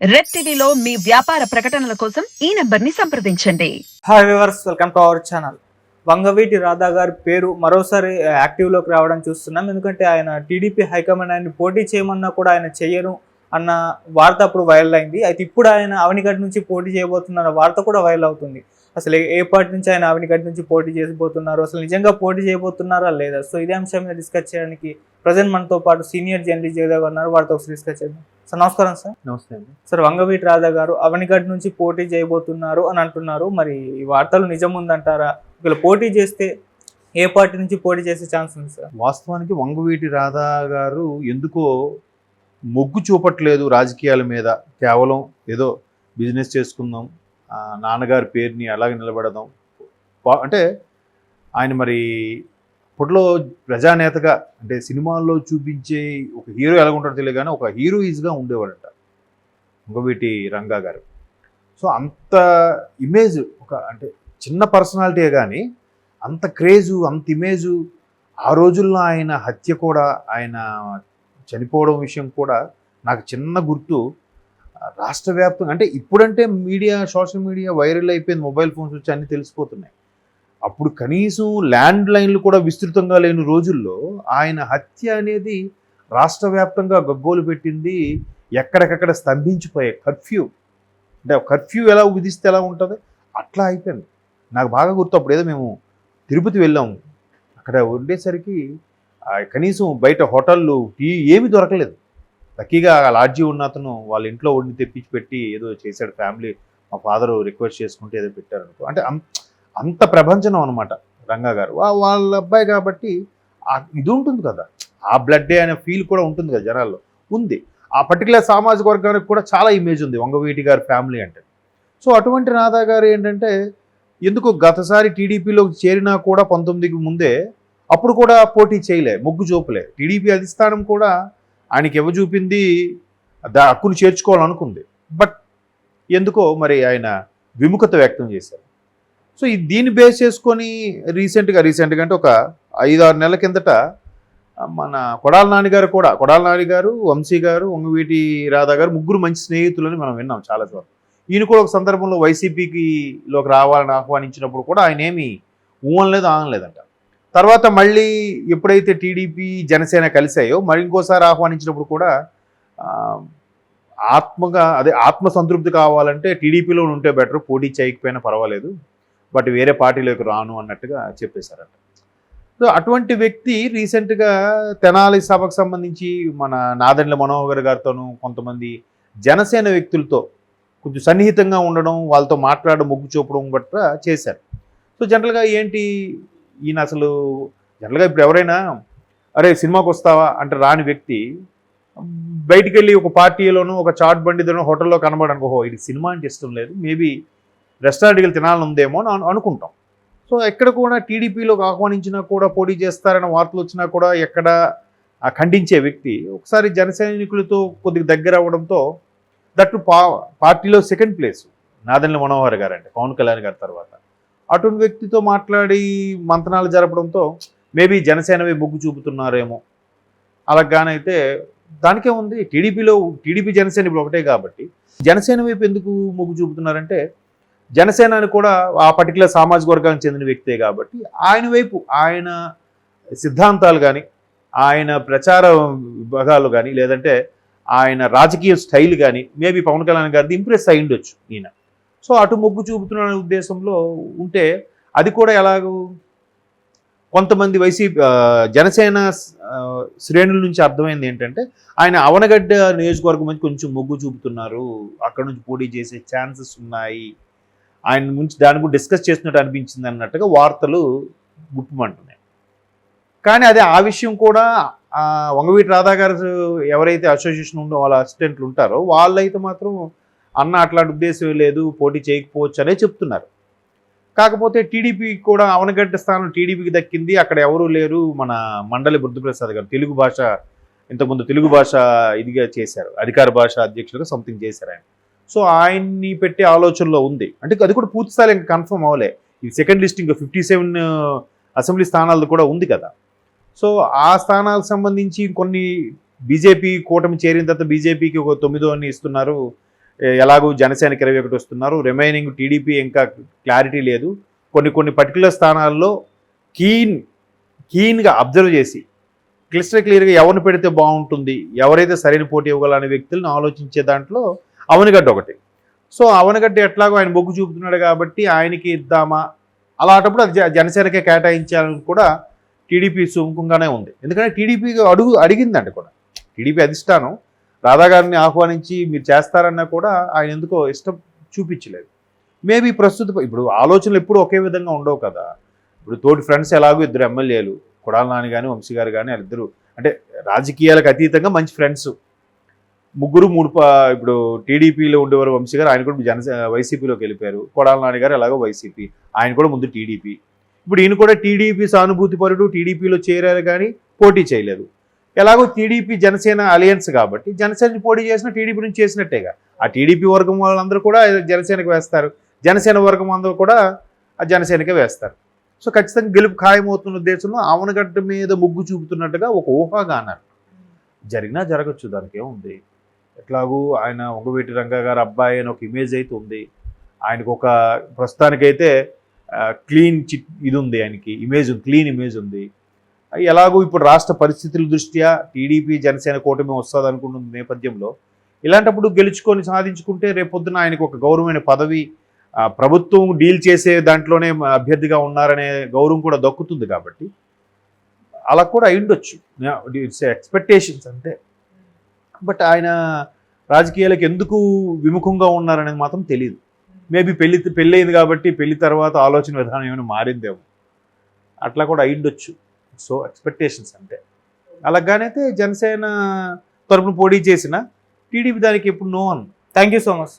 Red టీవీలో మీ వ్యాపార ప్రకటనల కోసం ఈ నంబర్ని సంప్రదించండి. Hi viewers, welcome to our channel. Vangaveeti Radha గారి పేరు మరోసారి యాక్టివ్లోకి రావడం చూస్తున్నాం. ఎందుకంటే ఆయన టీడీపీ హైకమాండ్ ఆయన్ని పోటీ చేయమన్నా కూడా ఆయన చెయ్యను అన్న వార్త అప్పుడు వైరల్ అయింది. అయితే ఇప్పుడు ఆయన అవనిగడ్డ నుంచి పోటీ చేయబోతున్న వార్త కూడా వైరల్ అవుతుంది. అసలు ఏ పార్టీ నుంచి ఆయన అవనిగడ్డ నుంచి పోటీ చేయబోతున్నారు, అసలు నిజంగా పోటీ చేయబోతున్నారా లేదా? సో ఇదే అంశం మీద డిస్కస్ చేయడానికి ప్రజెంట్ మనతో పాటు సీనియర్ జర్నలిస్ట్ జగదేవ్ ఉన్నారు. వారితో ఒకసారి డిస్కస్ చేద్దాం. సార్ నమస్కారం. సార్ నమస్తే అండి. సార్, వంగవీటి రాధా గారు అవనిగడ్డ నుంచి పోటీ చేయబోతున్నారు అని అంటున్నారు. మరి ఈ వార్తలు నిజం ఉందంటారా? ఒకవేళ పోటీ చేస్తే ఏ పార్టీ నుంచి పోటీ చేసే ఛాన్స్ ఉంది సార్? వాస్తవానికి వంగవీటి రాధా గారు ఎందుకో మొగ్గు చూపట్లేదు రాజకీయాల మీద. కేవలం ఏదో బిజినెస్ చేసుకుందాం, నాన్నగారి పేరుని అలాగే నిలబెడదాం అంటే ఆయన మరి అప్పట్లో ప్రజానేతగా అంటే సినిమాల్లో చూపించే ఒక హీరో ఎలాగుంటాడో తెలియదు కానీ ఒక హీరోయిజ్గా ఉండేవాడట వంగవీటి రంగా గారు. సో అంత ఇమేజ్ ఒక అంటే చిన్న పర్సనాలిటీ కానీ అంత క్రేజు అంత ఇమేజు. ఆ రోజుల్లో ఆయన హత్య కూడా, ఆయన చనిపోవడం విషయం కూడా నాకు చిన్న గుర్తు. రాష్ట్ర వ్యాప్తంగా అంటే ఇప్పుడంటే మీడియా, సోషల్ మీడియా వైరల్ అయిపోయింది, మొబైల్ ఫోన్స్ వచ్చి అన్నీ తెలిసిపోతున్నాయి. అప్పుడు కనీసం ల్యాండ్ లైన్లు కూడా విస్తృతంగా లేని రోజుల్లో ఆయన హత్య అనేది రాష్ట్ర వ్యాప్తంగా గగ్గోలు పెట్టింది. ఎక్కడికక్కడ స్తంభించిపోయాయి. అంటే కర్ఫ్యూ ఎలా విధిస్తే ఎలా ఉంటుంది అట్లా అయిపోయింది. నాకు బాగా గుర్తు, అప్పుడు ఏదో మేము తిరుపతి వెళ్ళాము. అక్కడ ఉండేసరికి కనీసం బయట హోటళ్ళు, టీ ఏమీ దొరకలేదు. లక్కీగా ఆ లాడ్జీ ఉన్న అతను వాళ్ళ ఇంట్లో వండి తెప్పించి పెట్టి ఏదో చేశాడు. ఫ్యామిలీ మా ఫాదరు రిక్వెస్ట్ చేసుకుంటే ఏదో పెట్టారనుకో. అంటే అంత ప్రపంచం అనమాట రంగా గారు. వాళ్ళ అబ్బాయి కాబట్టి ఇది ఉంటుంది కదా, ఆ బ్లడ్ డే అనే ఫీల్ కూడా ఉంటుంది కదా జనాల్లో ఉంది. ఆ పర్టికులర్ సామాజిక వర్గానికి కూడా చాలా ఇమేజ్ ఉంది వంగవీటి గారి ఫ్యామిలీ అంటే. సో అటువంటి రాధా గారు ఏంటంటే ఎందుకు గతసారి టీడీపీలోకి చేరినా కూడా 19కి ముందే అప్పుడు కూడా పోటీ చేయలే, మొగ్గు చూపలే. టీడీపీ అధిష్టానం కూడా ఆయనకి చూపింది హక్కును చేర్చుకోవాలనుకుంది. బట్ ఎందుకో మరి ఆయన విముఖత వ్యక్తం చేశారు. సో దీన్ని బేస్ చేసుకొని రీసెంట్గా అంటే ఒక 5-6 నెలల కిందట మన కొడాల నాన్నగారు, వంశీ గారు, వంగవీటి రాధా గారు ముగ్గురు మంచి స్నేహితులని మనం విన్నాం చాలా చోట్ల. ఈయన కూడా ఒక సందర్భంలో వైసీపీలోకి రావాలని ఆహ్వానించినప్పుడు కూడా ఆయన ఏమీ ఊహనలేదు, ఆనలేదంట. తర్వాత మళ్ళీ ఎప్పుడైతే టీడీపీ జనసేన కలిసాయో మరి ఇంకోసారి ఆహ్వానించినప్పుడు కూడా ఆత్మసంతృప్తి కావాలంటే టీడీపీలో ఉంటే బెటర్, పోటీ చేయకపోయినా పర్వాలేదు, బట్ వేరే పార్టీలోకి రాను అన్నట్టుగా చెప్పేశారట. సో అటువంటి వ్యక్తి రీసెంట్గా తెనాలి సభకు సంబంధించి మన నాదెండ్ల మనోహర్ గారితోనూ కొంతమంది జనసేన వ్యక్తులతో కొంచెం సన్నిహితంగా ఉండడం, వాళ్ళతో మాట్లాడడం, మొగ్గు చూపడం గట్రా చేశారు. సో జనరల్గా ఏంటి ఈయన అసలు జనరల్గా ఇప్పుడు ఎవరైనా అరే సినిమాకి వస్తావా అంటే రాని వ్యక్తి బయటికి వెళ్ళి ఒక పార్టీలోనూ ఒక చాట్ బండిలోనూ హోటల్లో కనబడడానికి ఓహో ఇది సినిమా అంటే ఇష్టం లేదు, మేబీ రెస్టారెంట్కి వెళ్ళి తినాలని ఉందేమో అని అనుకుంటాం. సో ఎక్కడ కూడా టీడీపీలోకి ఆహ్వానించినా కూడా పోటీ చేస్తారన్న వార్తలు వచ్చినా కూడా ఎక్కడ ఖండించే వ్యక్తి ఒకసారి జనసైనికులతో కొద్దిగా దగ్గర అవ్వడంతో దట్టు పార్టీలో సెకండ్ ప్లేస్ నాదెండ్ల మనోహర్ గారు అంటే పవన్ కళ్యాణ్ గారి తర్వాత అటువంటి వ్యక్తితో మాట్లాడి మంతనాలు జరపడంతో మేబీ జనసేనవి మొగ్గు చూపుతున్నారేమో. అలాగానైతే దానికే ఉంది. టీడీపీ జనసేన ఇప్పుడు ఒకటే కాబట్టి జనసేన వైపు ఎందుకు మొగ్గు చూపుతున్నారంటే జనసేనని కూడా ఆ పర్టికులర్ సామాజిక వర్గానికి చెందిన వ్యక్తే కాబట్టి ఆయన వైపు ఆయన సిద్ధాంతాలు కానీ, ఆయన ప్రచార విభాగాలు కానీ, లేదంటే ఆయన రాజకీయ స్టైల్ కానీ మేబీ పవన్ కళ్యాణ్ గారిది ఇంప్రెస్ అయ్యిండొచ్చు ఈయన. సో అటు మొగ్గు చూపుతున్న ఉద్దేశంలో ఉంటే అది కూడా ఎలాగూ కొంతమంది జనసేన శ్రేణుల నుంచి అర్థమైంది ఏంటంటే ఆయన అవనగడ్డ నియోజకవర్గం నుంచి కొంచెం మొగ్గు చూపుతున్నారు, అక్కడ నుంచి పోటీ చేసే ఛాన్సెస్ ఉన్నాయి, ఆయన నుంచి దాని గురించి డిస్కస్ చేస్తున్నట్టు అనిపించింది అన్నట్టుగా వార్తలు గుప్పమంటున్నాయి. కానీ అదే ఆ విషయం కూడా వంగవీటి రాధా గారు ఎవరైతే అసోసియేషన్ ఉందో వాళ్ళ అసిస్టెంట్లు ఉంటారో వాళ్ళైతే మాత్రం అన్న అట్లాంటి ఉద్దేశం లేదు, పోటీ చేయకపోవచ్చు అనే చెప్తున్నారు. కాకపోతే టీడీపీ కూడా అవనగడ్డ స్థానం టీడీపీకి దక్కింది, అక్కడ ఎవరూ లేరు. మన మండలి బుద్ధప్రసాద్ గారు ఇంతకుముందు తెలుగు భాష ఇదిగా చేశారు, అధికార భాష అధ్యక్షులుగా సంథింగ్ చేశారు ఆయన. సో ఆయన్ని పెట్టే ఆలోచనలో ఉంది. అంటే అది కూడా పూర్తిస్థాయి ఇంకా కన్ఫర్మ్ అవ్వలే. ఈ సెకండ్ లిస్టింగ్ 57 అసెంబ్లీ స్థానాలు కూడా ఉంది కదా. సో ఆ స్థానాలకు సంబంధించి కొన్ని బీజేపీ కూటమి చేరిన తర్వాత బీజేపీకి ఒక 9 ఇస్తున్నారు, ఎలాగూ జనసేనకి 21 వస్తున్నారు, రిమైనింగ్ టీడీపీ ఇంకా క్లారిటీ లేదు, కొన్ని పర్టికులర్ స్థానాల్లో కీన్గా అబ్జర్వ్ చేసి క్లియర్గా ఎవరిని పెడితే బాగుంటుంది, ఎవరైతే సరైన పోటీ ఇవ్వగల అనే వ్యక్తులను ఆలోచించే దాంట్లో అవనిగడ్డ ఒకటి. సో అవనిగడ్డ ఎట్లాగో ఆయన మొగ్గు చూపుతున్నాడు కాబట్టి ఆయనకి ఇద్దామా, అలాంటప్పుడు అది జనసేనకే కేటాయించాలని కూడా టీడీపీ సుముఖంగానే ఉంది. ఎందుకంటే టీడీపీకి అడిగిందండి కూడా, టీడీపీ అధిష్టానం రాధా గారిని ఆహ్వానించి మీరు చేస్తారన్నా కూడా ఆయన ఎందుకో ఇష్టం చూపించలేదు. మేబీ ఇప్పుడు ఆలోచనలు ఎప్పుడు ఒకే విధంగా ఉండవు కదా. ఇప్పుడు తోటి ఫ్రెండ్స్ ఎలాగో 2 ఎమ్మెల్యేలు, కొడాల నాని కానీ వంశీ గారు కానీ, వాళ్ళిద్దరు అంటే రాజకీయాలకు అతీతంగా మంచి ఫ్రెండ్స్, ముగ్గురు ఇప్పుడు టీడీపీలో ఉండేవారు వంశీ గారు, ఆయన కూడా వైసీపీలోకి వెళ్ళిపోయారు. కొడాల నాని గారు ఎలాగో వైసీపీ, ఆయన కూడా ముందు టీడీపీ. ఇప్పుడు ఈయన కూడా టీడీపీ సానుభూతి పరుడు, టీడీపీలో చేరారు కానీ పోటీ చేయలేదు. ఎలాగో టీడీపీ జనసేన అలయన్స్ కాబట్టి జనసేన పోటీ చేసిన టీడీపీ నుంచి చేసినట్టేగా. ఆ టీడీపీ వర్గం వాళ్ళందరూ కూడా జనసేనకు వేస్తారు, జనసేన వర్గం అందరూ కూడా ఆ జనసేనకే వేస్తారు. సో ఖచ్చితంగా గెలుపు ఖాయమవుతున్న ఉద్దేశంలో అవనగడ్డ మీద మొగ్గు చూపుతున్నట్టుగా ఒక ఊహాగానాలు జరిగినా జరగచ్చు, దానికి ఏముంది. ఎట్లాగూ ఆయన వంగవీటి రంగా గారు అబ్బాయి అని ఒక ఇమేజ్ అయితే ఉంది ఆయనకు, ఒక ప్రస్తుతానికైతే క్లీన్ ఇది ఉంది, ఆయనకి ఇమేజ్ ఉంది, క్లీన్ ఇమేజ్ ఉంది. ఎలాగూ ఇప్పుడు రాష్ట్ర పరిస్థితుల దృష్ట్యా టీడీపీ జనసేన కూటమి వస్తుంది అనుకుంటున్న నేపథ్యంలో ఇలాంటప్పుడు గెలుచుకొని సాధించుకుంటే రేపొద్దున ఆయనకు ఒక గౌరవమైన పదవి, ప్రభుత్వం డీల్ చేసే దాంట్లోనే అభ్యర్థిగా ఉన్నారనే గౌరవం కూడా దక్కుతుంది. కాబట్టి అలా కూడా అయ్యుండొచ్చు, ఇట్స్ ఎక్స్పెక్టేషన్స్ అంతే. బట్ ఆయన రాజకీయాలకు ఎందుకు విముఖంగా ఉన్నారనేది మాత్రం తెలియదు. మేబీ పెళ్ళి అయింది కాబట్టి పెళ్లి తర్వాత ఆలోచన విధానం ఏమైనా మారిందేమో, అట్లా కూడా అయ్యుండొచ్చు. సో ఎక్స్పెక్టేషన్స్ అంటే అలాగానైతే జనసేన తరపున పోటీ చేసిన టీడీపీ దానికి ఎప్పుడు నో అన్న. Thank you so much.